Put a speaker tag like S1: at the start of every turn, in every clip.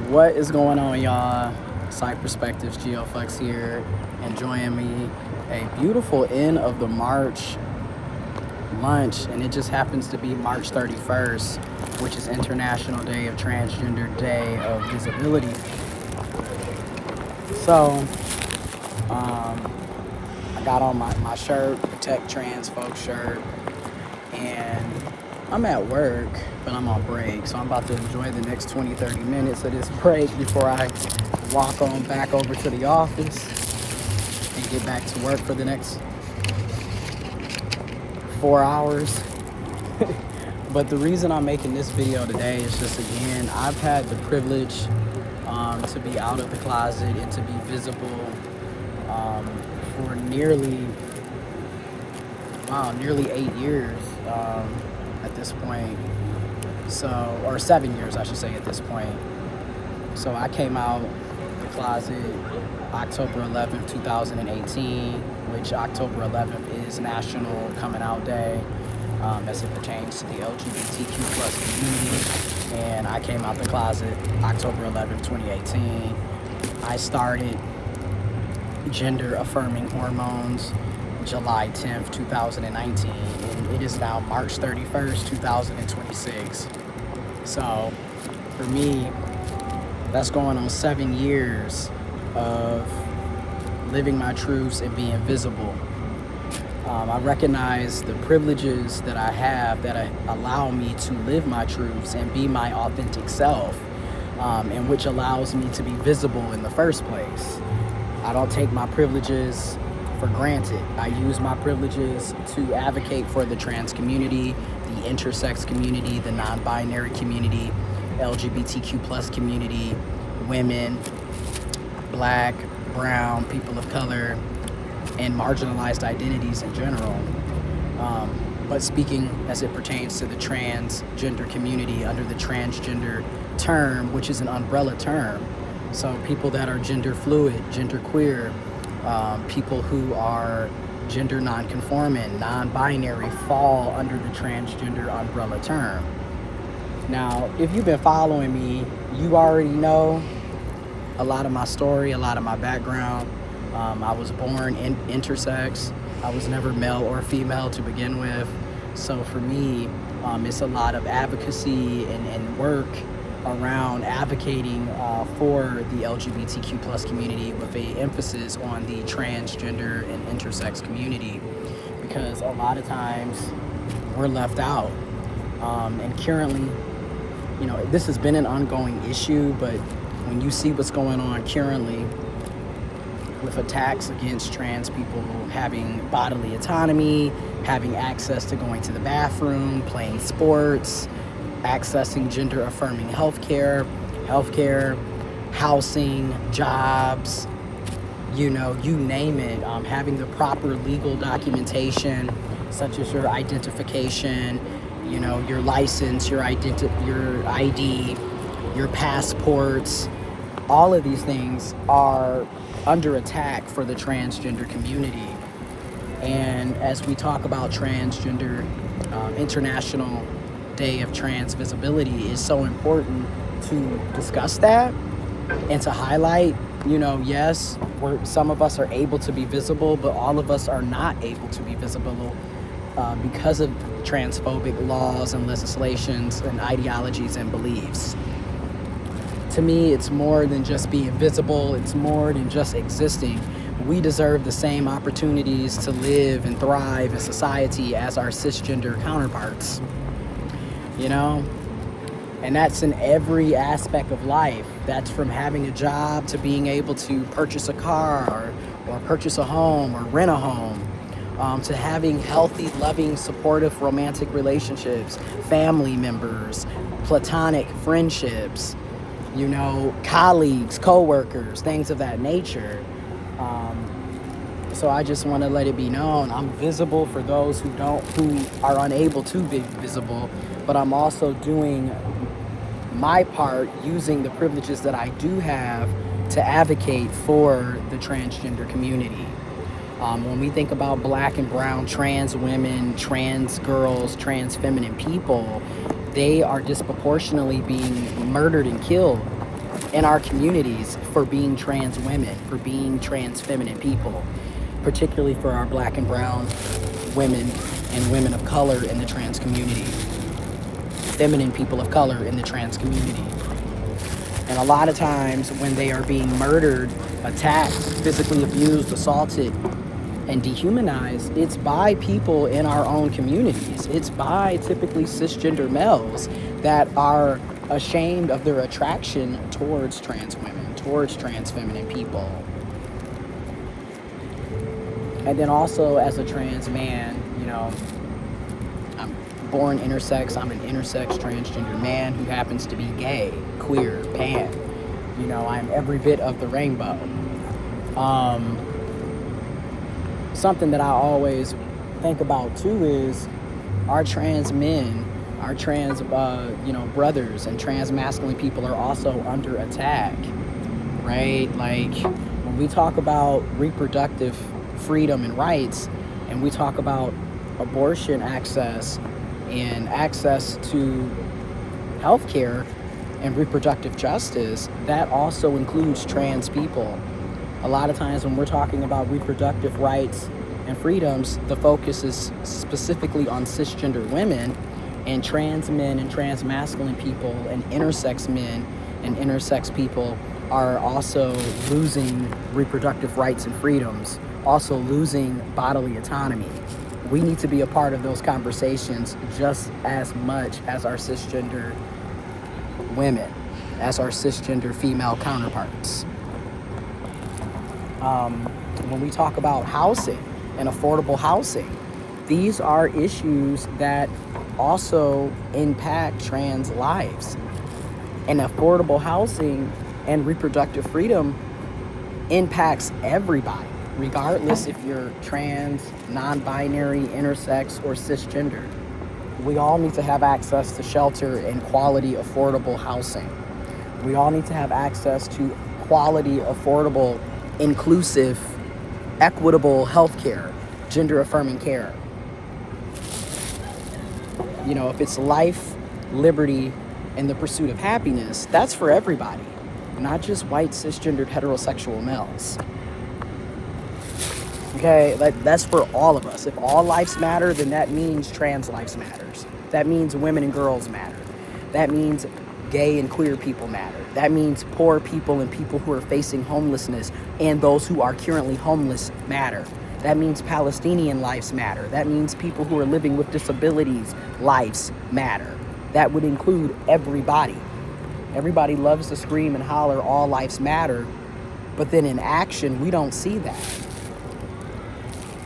S1: What is going on, y'all? Side Perspectives, GeoFlex here, enjoying me a beautiful end of the March lunch, and it just happens to be March 31st, which is International Day of Transgender Day of Visibility. So, I got on my shirt, Protect Trans Folks shirt, and I'm at work, but I'm on break, so I'm about to enjoy the next 20-30 minutes of this break before I walk on back over to the office and get back to work for the next 4 hours. But the reason I'm making this video today is just, again, I've had the privilege to be out of the closet and to be visible for nearly 8 years at this point. So, or 7 years, I should say, at this point. So I came out the closet October 11th, 2018, which October 11th is National Coming Out Day as it pertains to the LGBTQ plus community. And I came out the closet October 11th, 2018. I started gender affirming hormones July 10th, 2019, and it is now March 31st, 2026. So for me, that's going on 7 years of living my truths and being visible. I recognize the privileges that I have that allow me to live my truths and be my authentic self, and which allows me to be visible in the first place. I don't take my privileges for granted. I use my privileges to advocate for the trans community, the intersex community, the non-binary community, LGBTQ plus community, women, black, brown, people of color, and marginalized identities in general. But speaking as it pertains to the transgender community under the transgender term, which is an umbrella term. So people that are gender fluid, gender queer, people who are gender non-conforming, non-binary fall under the transgender umbrella term. Now, if you've been following me, you already know a lot of my story, a lot of my background. I was born intersex. I was never male or female to begin with. So for me, it's a lot of advocacy and work around advocating for the LGBTQ plus community with an emphasis on the transgender and intersex community, because a lot of times we're left out. And currently, this has been an ongoing issue, but when you see what's going on currently with attacks against trans people having bodily autonomy, having access to going to the bathroom, playing sports, accessing gender-affirming healthcare, housing, jobs, you name it, having the proper legal documentation, such as your identification, your license, your ID, your passports. All of these things are under attack for the transgender community. And as we talk about transgender International Day of Trans Visibility, is so important to discuss that and to highlight, yes, some of us are able to be visible, but all of us are not able to be visible because of transphobic laws and legislations and ideologies and beliefs. To me, it's more than just being visible. It's more than just existing. We deserve the same opportunities to live and thrive in society as our cisgender counterparts. And that's in every aspect of life. That's from having a job to being able to purchase a car or purchase a home or rent a home, to having healthy, loving, supportive, romantic relationships, family members, platonic friendships, colleagues, co-workers, things of that nature. So I just want to let it be known, I'm visible for those who are unable to be visible, but I'm also doing my part using the privileges that I do have to advocate for the transgender community. When we think about black and brown trans women, trans girls, trans feminine people, they are disproportionately being murdered and killed in our communities for being trans women, for being trans feminine people, particularly for our black and brown women and women of color in the trans community, feminine people of color in the trans community. And a lot of times when they are being murdered, attacked, physically abused, assaulted, and dehumanized, it's by people in our own communities. It's by typically cisgender males that are ashamed of their attraction towards trans women, towards trans feminine people. And then also as a trans man, you know, I'm born intersex. I'm an intersex transgender man who happens to be gay, queer, pan. You know, I'm every bit of the rainbow. Something that I always think about too is our trans men, our trans, brothers and trans masculine people are also under attack, right? Like when we talk about reproductive freedom and rights, and we talk about abortion access and access to healthcare and reproductive justice, that also includes trans people. A lot of times when we're talking about reproductive rights and freedoms, the focus is specifically on cisgender women, and trans men and trans masculine people and intersex men and intersex people are also losing reproductive rights and freedoms, also losing bodily autonomy. We need to be a part of those conversations just as much as our cisgender women, as our cisgender female counterparts. When we talk about housing and affordable housing, these are issues that also impact trans lives. And affordable housing and reproductive freedom impacts everybody, regardless if you're trans, non-binary, intersex, or cisgender. We all need to have access to shelter and quality, affordable housing. We all need to have access to quality, affordable, inclusive, equitable healthcare, gender-affirming care. You know, if it's life, liberty, and the pursuit of happiness, that's for everybody, not just white, cisgendered, heterosexual males. Okay, that's for all of us. If all lives matter, then that means trans lives matters. That means women and girls matter. That means gay and queer people matter. That means poor people and people who are facing homelessness and those who are currently homeless matter. That means Palestinian lives matter. That means people who are living with disabilities lives matter. That would include everybody. Everybody loves to scream and holler, all lives matter, but then in action, we don't see that.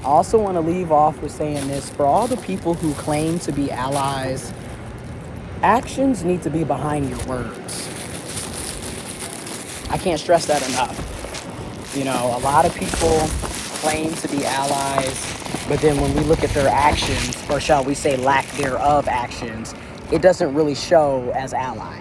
S1: I also want to leave off with saying this: for all the people who claim to be allies, actions need to be behind your words. I can't stress that enough. You know, a lot of people claim to be allies, but then when we look at their actions, or shall we say lack thereof actions, it doesn't really show as ally.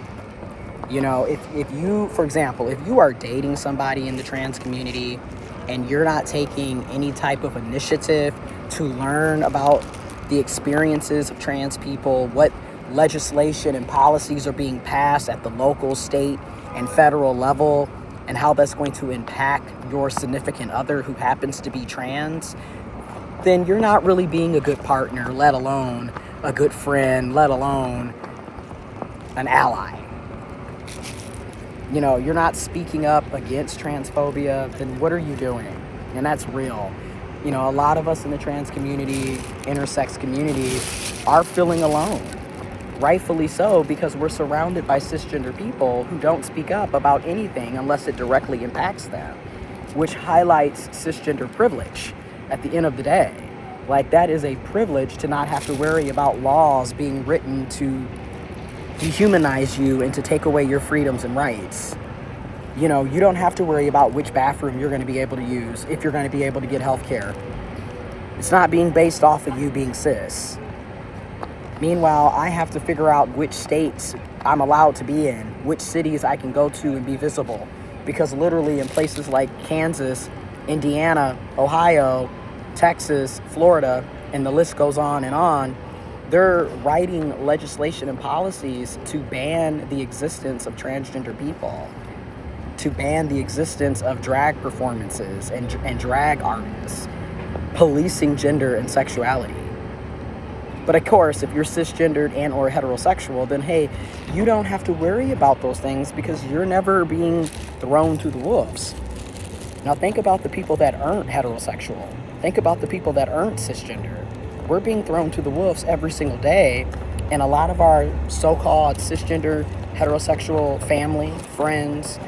S1: You know, if you, for example, if you are dating somebody in the trans community and you're not taking any type of initiative to learn about the experiences of trans people, what legislation and policies are being passed at the local, state, and federal level, and how that's going to impact your significant other who happens to be trans, then you're not really being a good partner, let alone a good friend, let alone an ally. You know, you're not speaking up against transphobia, then what are you doing? And that's real. You know, a lot of us in the trans community, intersex community, are feeling alone. Rightfully so, because we're surrounded by cisgender people who don't speak up about anything unless it directly impacts them, which highlights cisgender privilege at the end of the day. Like, that is a privilege to not have to worry about laws being written to dehumanize you and to take away your freedoms and rights. You know, you don't have to worry about which bathroom you're going to be able to use if you're going to be able to get health care. It's not being based off of you being cis. Meanwhile, I have to figure out which states I'm allowed to be in, which cities I can go to and be visible. Because literally in places like Kansas, Indiana, Ohio, Texas, Florida, and the list goes on, they're writing legislation and policies to ban the existence of transgender people. to ban the existence of drag performances and drag artists, policing gender and sexuality. But of course, if you're cisgendered and or heterosexual, then hey, you don't have to worry about those things because you're never being thrown to the wolves. Now think about the people that aren't heterosexual. Think about the people that aren't cisgender. We're being thrown to the wolves every single day, and a lot of our so-called cisgender, heterosexual family, friends,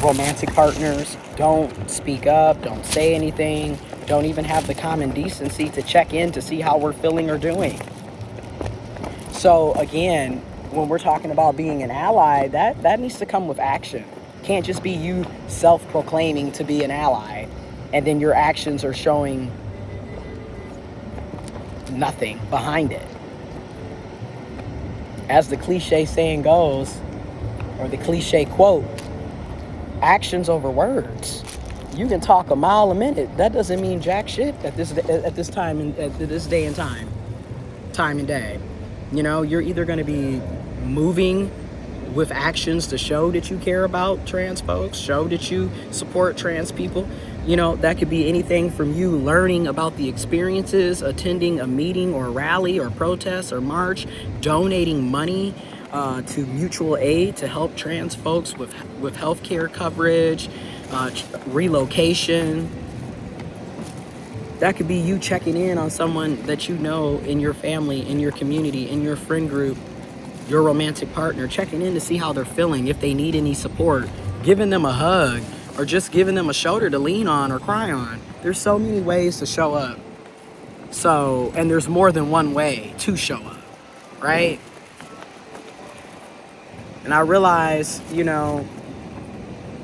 S1: romantic partners don't speak up, don't say anything, don't even have the common decency to check in to see how we're feeling or doing. So again, when we're talking about being an ally, that needs to come with action. Can't just be you self-proclaiming to be an ally and then your actions are showing nothing behind it. As the cliche saying goes, or the cliche quote, actions over words. You can talk a mile a minute. That doesn't mean jack shit at this day and time and day. You know, you're either going to be moving with actions to show that you care about trans folks, show that you support trans people. You know, that could be anything from you learning about the experiences, attending a meeting or rally or protest or march, donating money to mutual aid to help trans folks with healthcare coverage, relocation. That could be you checking in on someone that you know in your family, in your community, in your friend group, your romantic partner, checking in to see how they're feeling, if they need any support, giving them a hug, or just giving them a shoulder to lean on or cry on. There's so many ways to show up. So, and there's more than one way to show up, right? And I realize, you know,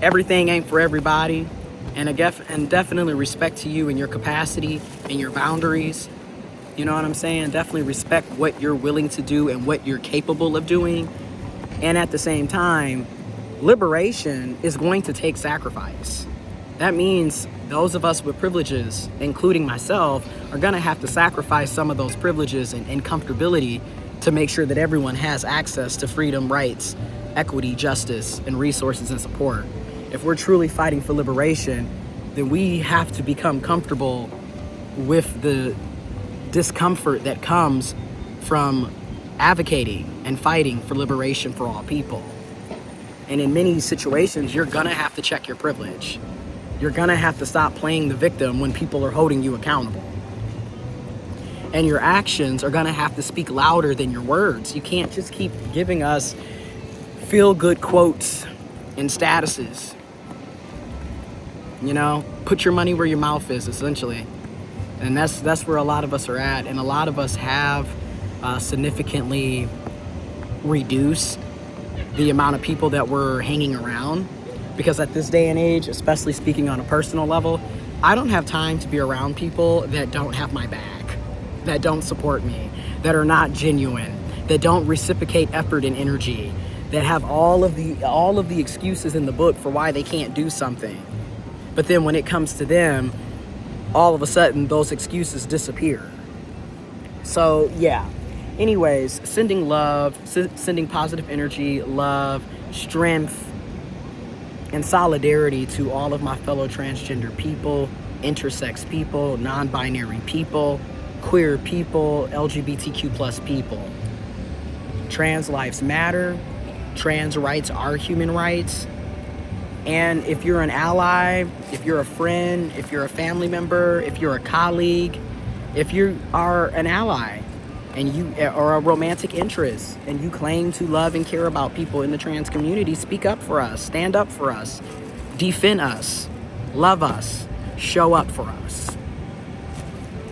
S1: everything ain't for everybody. And definitely respect to you and your capacity and your boundaries. You know what I'm saying? Definitely respect what you're willing to do and what you're capable of doing. And at the same time, liberation is going to take sacrifice. That means those of us with privileges, including myself, are going to have to sacrifice some of those privileges and comfortability to make sure that everyone has access to freedom, rights, equity, justice, and resources and support. If we're truly fighting for liberation, then we have to become comfortable with the discomfort that comes from advocating and fighting for liberation for all people. And in many situations, you're gonna have to check your privilege. You're gonna have to stop playing the victim when people are holding you accountable. And your actions are gonna have to speak louder than your words. You can't just keep giving us feel-good quotes and statuses. You know, put your money where your mouth is, essentially. And that's where a lot of us are at. And a lot of us have significantly reduced the amount of people that we're hanging around. Because at this day and age, especially speaking on a personal level, I don't have time to be around people that don't have my back, that don't support me, that are not genuine, that don't reciprocate effort and energy, that have all of the excuses in the book for why they can't do something. But then when it comes to them, all of a sudden those excuses disappear. So yeah, anyways, sending love, sending positive energy, love, strength, and solidarity to all of my fellow transgender people, intersex people, non-binary people, queer people, LGBTQ plus people. Trans lives matter. Trans rights are human rights. And if you're an ally, if you're a friend, if you're a family member, if you're a colleague, if you are an ally and you are a romantic interest and you claim to love and care about people in the trans community, speak up for us, stand up for us, defend us, love us, show up for us.